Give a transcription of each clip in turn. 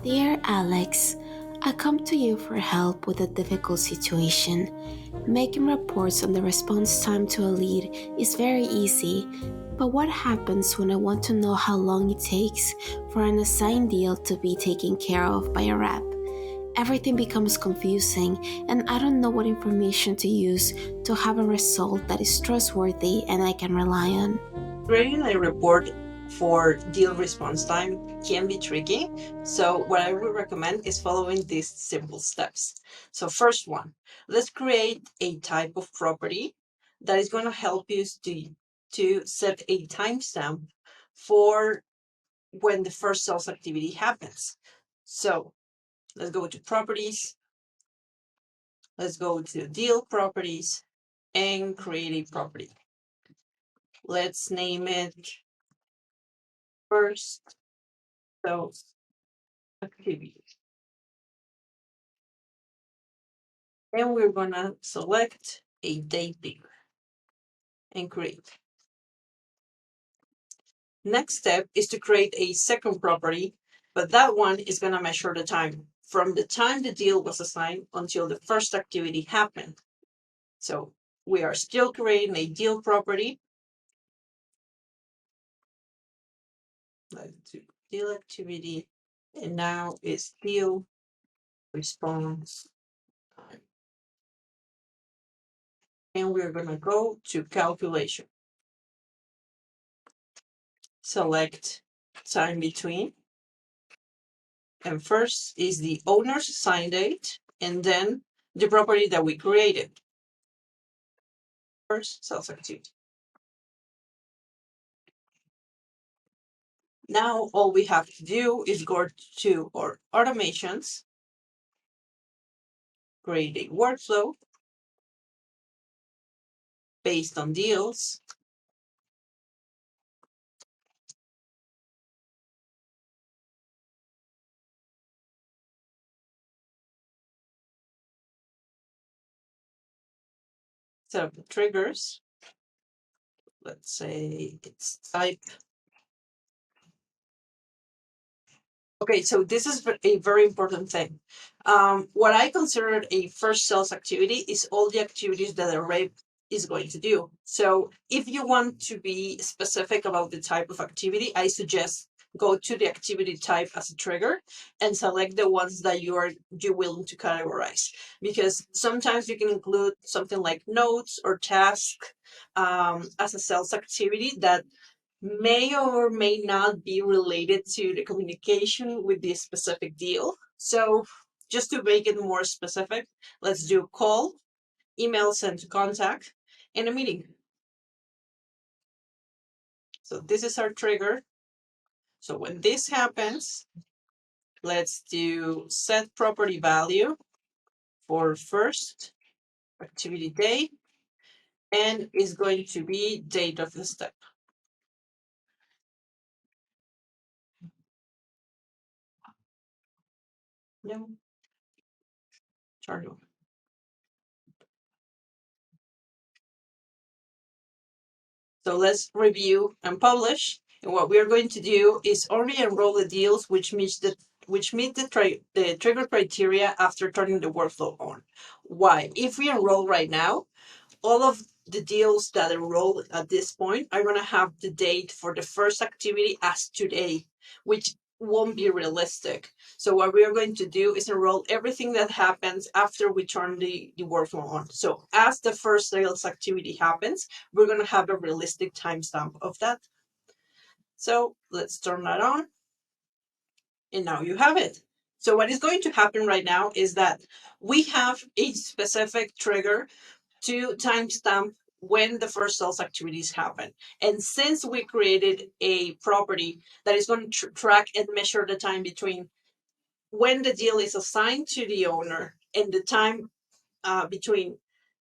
Dear Alex, I come to you for help with a difficult situation. Making reports on the response time to a lead is very easy, but what happens when I want to know how long it takes for an assigned deal to be taken care of by a rep? Everything becomes confusing, and I don't know what information to use to have a result that is trustworthy and I can rely on. Creating a report for deal response time can be tricky. So what I would recommend is following these simple steps. So first one, let's create a type of property that is going to help you to set a timestamp for when the first sales activity happens. So let's go to properties. Let's go to deal properties and create a property. Let's name it first sales activity. And we're gonna select a date picker and create. Next step is to create a second property, but that one is gonna measure the time from the time the deal was assigned until the first activity happened. So we are still creating a deal property. Let's do deal activity, and now it's deal response time. And we're gonna go to calculation. Select time between. And first is the owner's sign date, and then the property that we created. First, sales activity. Now, all we have to do is go to our automations, create a workflow based on deals, set up the triggers. Let's say it's type. Okay, so this is a very important thing. What I consider a first sales activity is all the activities that a rep is going to do. So if you want to be specific about the type of activity, I suggest go to the activity type as a trigger and select the ones that you're willing to categorize, because sometimes you can include something like notes or task as a sales activity that may or may not be related to the communication with the specific deal. So just to make it more specific, let's do call, email sent to contact, and a meeting. So this is our trigger. So when this happens, let's do set property value for first activity day, and is going to be date of the step. No, charge on. So let's review and publish. And what we are going to do is only enroll the deals which meet the trigger criteria after turning the workflow on. Why? If we enroll right now, all of the deals that enroll at this point are going to have the date for the first activity as today, which won't be realistic. So what we are going to do is enroll everything that happens after we turn the workflow on. So as the first sales activity happens, we're going to have a realistic timestamp of that. So let's turn that on. And now you have it. So what is going to happen right now is that we have a specific trigger to timestamp when the first sales activities happen. And since we created a property that is going to track and measure the time between when the deal is assigned to the owner and the time between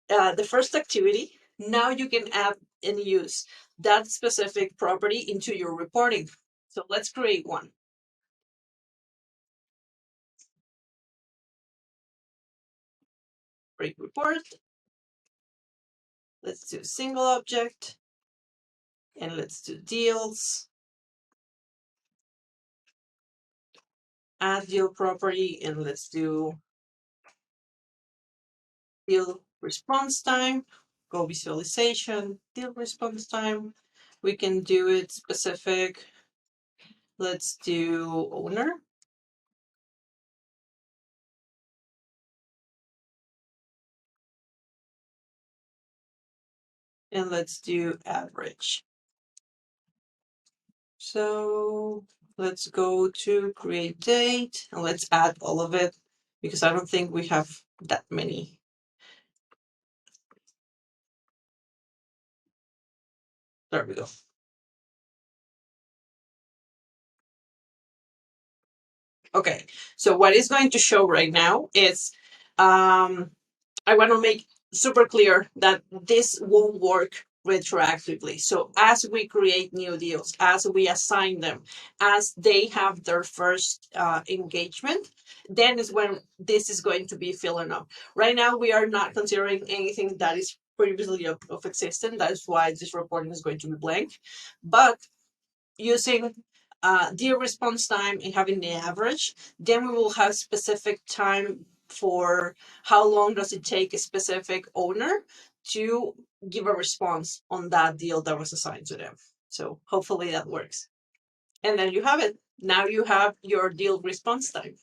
the first activity, now you can add and use that specific property into your reporting. So let's create one. Create report. Let's do single object, and let's do deals. add deal property, and let's do deal response time, go visualization, deal response time. We can do it specific. Let's do owner. And let's do average. So let's go to create date and let's add all of it because I don't think we have that many. There we go. Okay, so what is going to show right now is I want to make super clear that this won't work retroactively. So as we create new deals, as we assign them, as they have their first engagement, then is when this is going to be filling up. Right now, we are not considering anything that is previously of existence. That's why this reporting is going to be blank. But using deal response time and having the average, then we will have specific time for how long does it take a specific owner to give a response on that deal that was assigned to them. So hopefully that works. And then you have it. Now you have your deal response time.